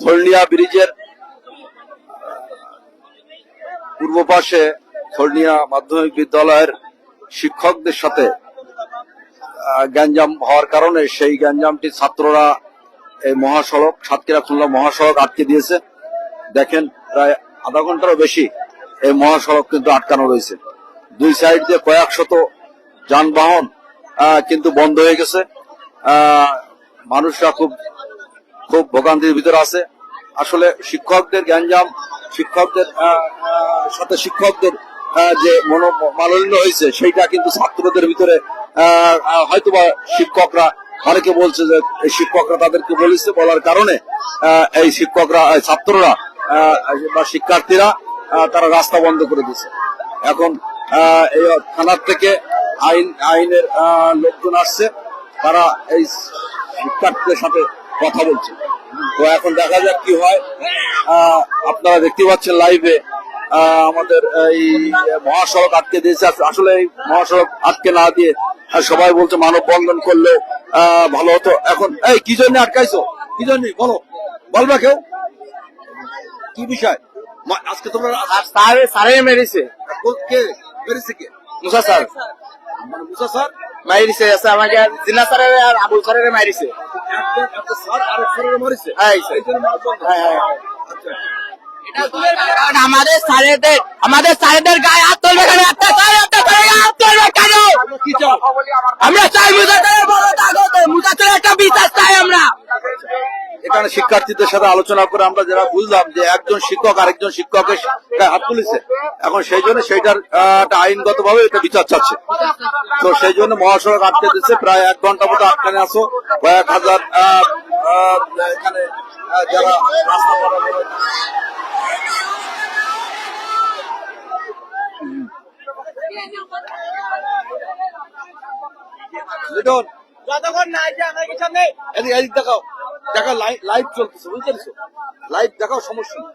খোলনিয়া ব্রিজের পূর্ব পাশে খোলনিয়া মাধ্যমিক বিদ্যালয়ের শিক্ষকদের সাথে গ্যাঞ্জাম হওয়ার কারণে সেই গ্যাঞ্জামটি ছাত্ররা এই মহাসড়ক সাতক্ষীরা খুলনা মহাসড়ক আটকে দিয়েছে। দেখেন প্রায় আধা ঘন্টারও বেশি এই মহাসড়ক কিন্তু আটকানো রয়েছে। দুই সাইড দিয়ে কয়েক শত যানবাহন কিন্তু বন্ধ হয়ে গেছে। মানুষরা খুব ভোগান্তির ভিতরে আছে। আসলে শিক্ষকদের গ্যাঞ্জাম, শিক্ষকদের সাথে শিক্ষকদের যে মনোমালিন্য হয়েছে সেইটা কিন্তু ছাত্রদের ভিতরে হয়তোবা শিক্ষকরা অনেকে বলছে যে এই শিক্ষকরা তাদেরকে বলার কারণে এই শিক্ষকরা ছাত্ররা বা শিক্ষার্থীরা তারা রাস্তা বন্ধ করে দিচ্ছে। এখন এই থানার থেকে আইনের লোকজন আসছে, তারা এই শিক্ষার্থীদের সাথে কথা বলছে। তো এখন দেখা যাক কি হয়। আপনারা দেখতে পাচ্ছেন লাইভে আমাদের এই মহাসড়ক আটকে দিয়েছে। আসলে এই মহাসড়ক আটকে না দিয়ে সবাই বলছে মানববন্ধন করলে ভালো হতো। এখন এই কি জন্য আটকাইছো, কি জন্য বলবা কেউ, কি বিষয়? আজকে তোমরা সারে মেরেছে, কে মেরেছে? কে? মুসা স্যার। মুসা স্যার মাইরিছে আমাকে, জিনা স্যারের আর আবুল স্যারের মাইরিছে। আমাদের স্যারেদের গায়ে হাত তুলবে কেন? কেন আমরা চাই মুজাতের একটা বিচার চাই আমরা। এখানে শিক্ষার্থীদের সাথে আলোচনা করে আমরা যারা বুঝলাম যে একজন শিক্ষক আরেকজন শিক্ষকের হাত তুলেছে, এখন সেই জন্য সেইটার আইনগত ভাবে এটা বিচার চাচ্ছে। তো সেই জন্য মহাসড়ক আটকে দিচ্ছে, প্রায় 1 ঘন্টা মতো আটকানে আসো। কয়েক হাজার এখানে যারা রাস্তা যতক্ষণ না আমার সামনে এদিক দেখাও, দেখা লাইভ চলতেছে, বুঝতে পারছো? লাইভ দেখাও, সমস্যা নেই।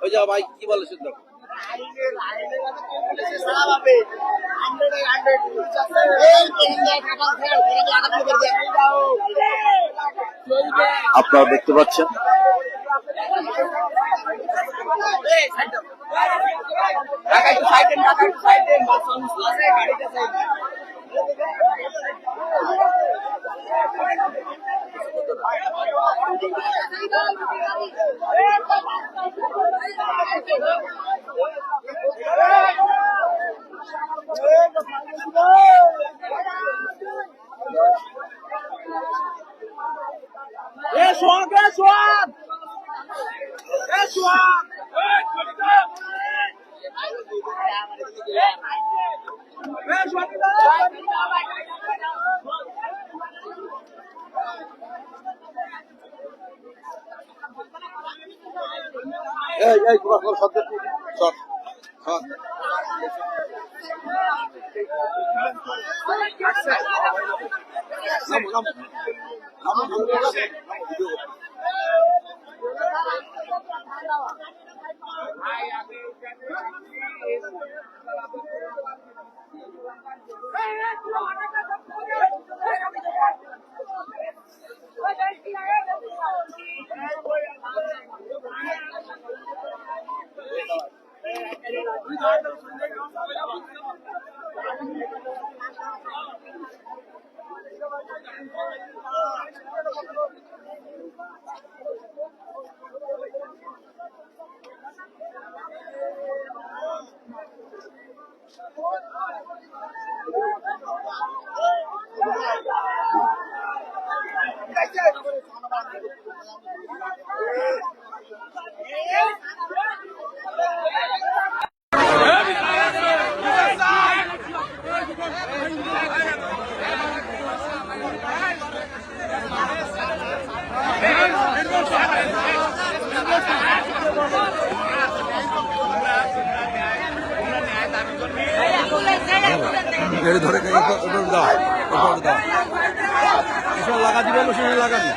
ওই যা ভাই কি বলে শুনতে আপনারা দেখতে পাচ্ছেন ধরে লাগা দিবে, লাগা দিবে।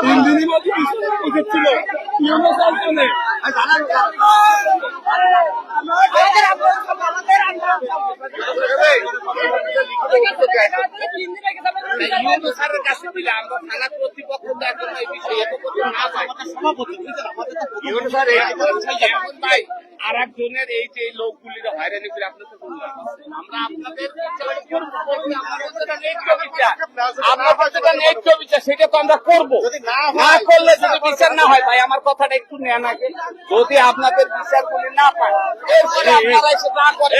তিন দিনই মধ্যে ছিল আর একজনের এই যে লোকগুলি হয়রানি করে আপনার তো বললাম আমরা আপনাদের বিচার সেটা তো আমরা করবো না করলে যদি বিচার না হয় ভাই আমার কথাটা একটু নেন আগে যদি আপনাদের বিচার গুলি না পায় এরপরে আপনারা এসে না করেন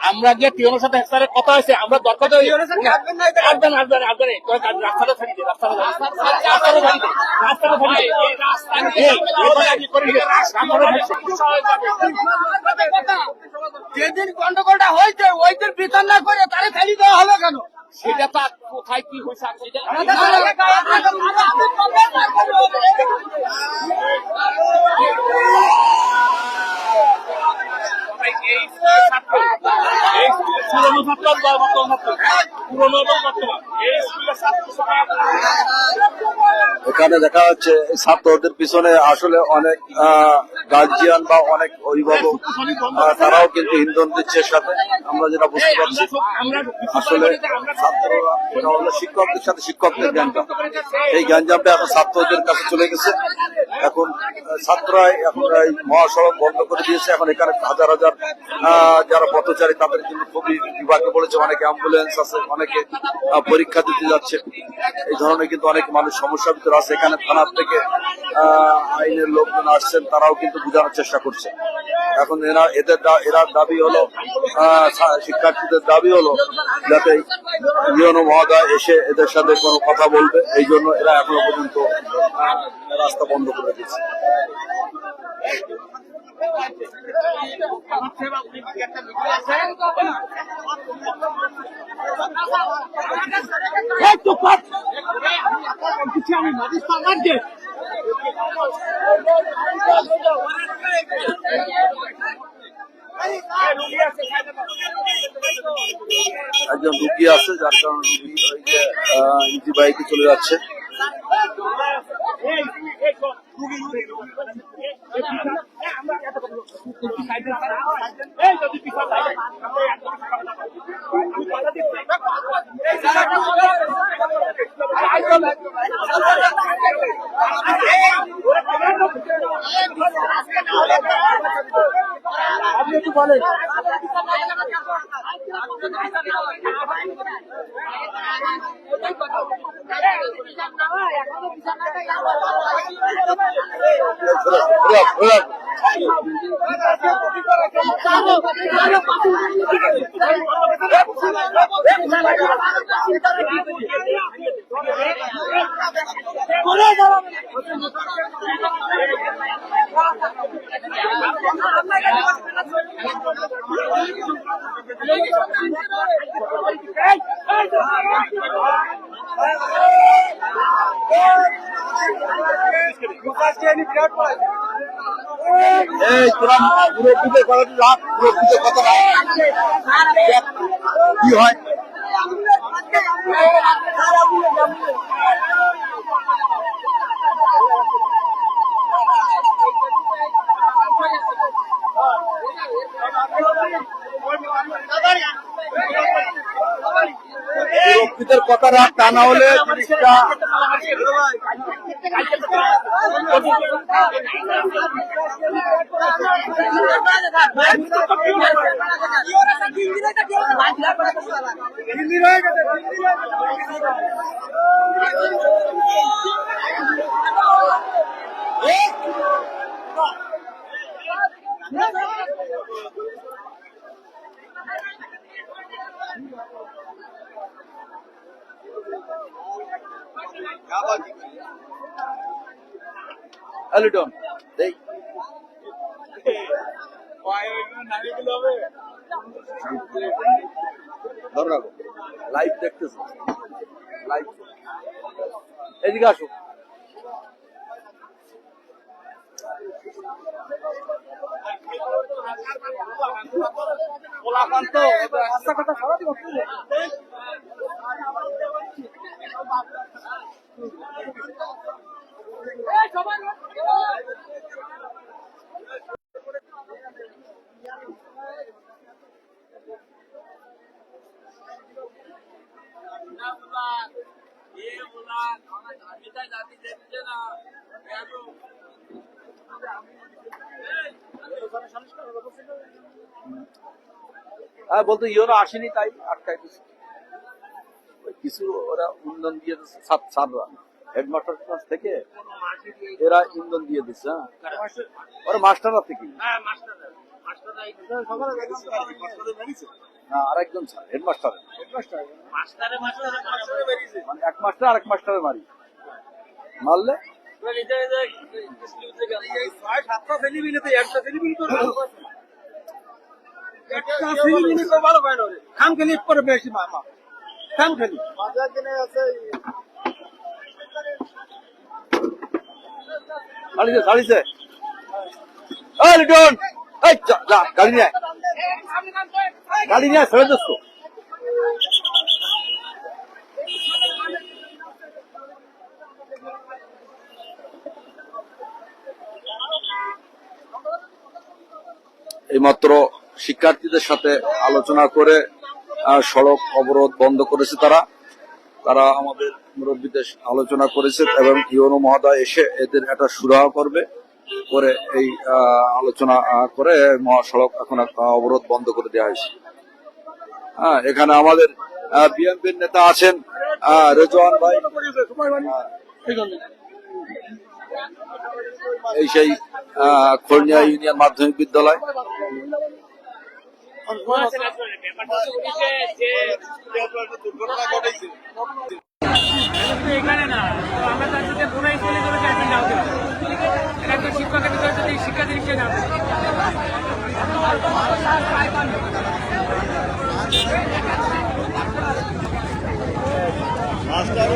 আমরা যে টিওনোর সাথে হেক্টারের কথা হয়েছে আমরা দরকার যেদিন গন্ডগোলটা হয়েছে ওই দিন বিচার না করে তারে খালি দেওয়া হবে কেন সেটা তো কোথায় কি হয়েছে পুরনো ছাত্র পুরনো এবং বর্তমান এই স্কুলের ছাত্র এখানে দেখা যাচ্ছে এই ছাত্রদের পিছনে আসলে অনেক গার্জিয়ান বা অনেক অভিভাবক তারাও কিন্তু ইন্ধন দিচ্ছে সাথে আমরা যেটা বুঝতে পারছি আসলে ছাত্ররা এটা হলো শিক্ষকদের সাথে শিক্ষকদের গ্যাঞ্জাম এই গ্যাঞ্জামটা এখন ছাত্রদের কাছে চলে গেছে এখন ছাত্ররাই এখন এই মহাসড়ক বন্ধ করে দিয়েছে এখন এখানে হাজার হাজার যারা পথচারী তাদের কিন্তু খুবই বিভাগে পড়েছে অনেকে অ্যাম্বুলেন্স আছে অনেকে পরীক্ষা দিতে যাচ্ছে এই ধরনের কিন্তু অনেক মানুষ সমস্যার ভিতরে আছে এখানে থানার থেকে আইনের লোকজন আসছেন তারাও কিন্তু বোঝানোর চেষ্টা করছে এখন এরা দাবি হলো শিক্ষার্থীদের দাবি হলো যাতে ইউনো মহোদয় এসে এদের সাথে কোনো কথা বলবে এই জন্য এরা এখনো পর্যন্ত রাস্তা বন্ধ করে দিচ্ছে একজন রুগী আছে যার কারণে রুগী ইজি বাইকে চলে যাচ্ছে আপনি একটু বলেন এই তোরা মুরব্বীদের কথা রাখ মুরব্বীদের কথা কি হয় মুরব্বীদের কথা রাখ তা না হলে জিনিসটা Hello, Don. দেই ধরো রাখো লাইভ দেখতেছো লাইভ এদিকে আসো হ্যাঁ বলতো ইওরা আসেনি তাই আটকাই দিচ্ছে কিছু ওরা ইন্ধন দিয়ে দিচ্ছে ছাত্ররা হেডমাস্টার ক্লাস থেকে এরা ইন্ধন দিয়ে দিচ্ছে হ্যাঁ ওরা মাস্টাররা থেকে না আরেকজন হেডমাস্টার মানে এক মাস্টার আরেক মাস্টারের মারি মারলে খাম খেলি পরে বেশি মামা খাম খেলি গাড়িছে লিটন গাড়ি নিয়ে গাড়ি নিয়ে ছেড়ে দিস তো এইমাত্র শিক্ষার্থীদের সাথে আলোচনা করে সড়ক অবরোধ বন্ধ করেছে তারা আমাদের মুরব্বীদের আলোচনা করেছে এবং ইউনো মহোদয় এসে এদের একটা সুরাহা করবে করে এই আলোচনা করে মহাসড়ক এখন অবরোধ বন্ধ করে দেওয়া হয়েছে হ্যাঁ এখানে আমাদের বিএনপির নেতা আছেন রেজওয়ান ভাই এই সেই খোরনিয়া ইউনিয়ন মাধ্যমিক বিদ্যালয় এখানে না আমরা তার সাথে পুরাই চলে চলে যাচ্ছেন যাওয়া এটা তো শিক্ষকের ভিতরে যদি শিক্ষা দৃষ্টি যাবে মাস্টার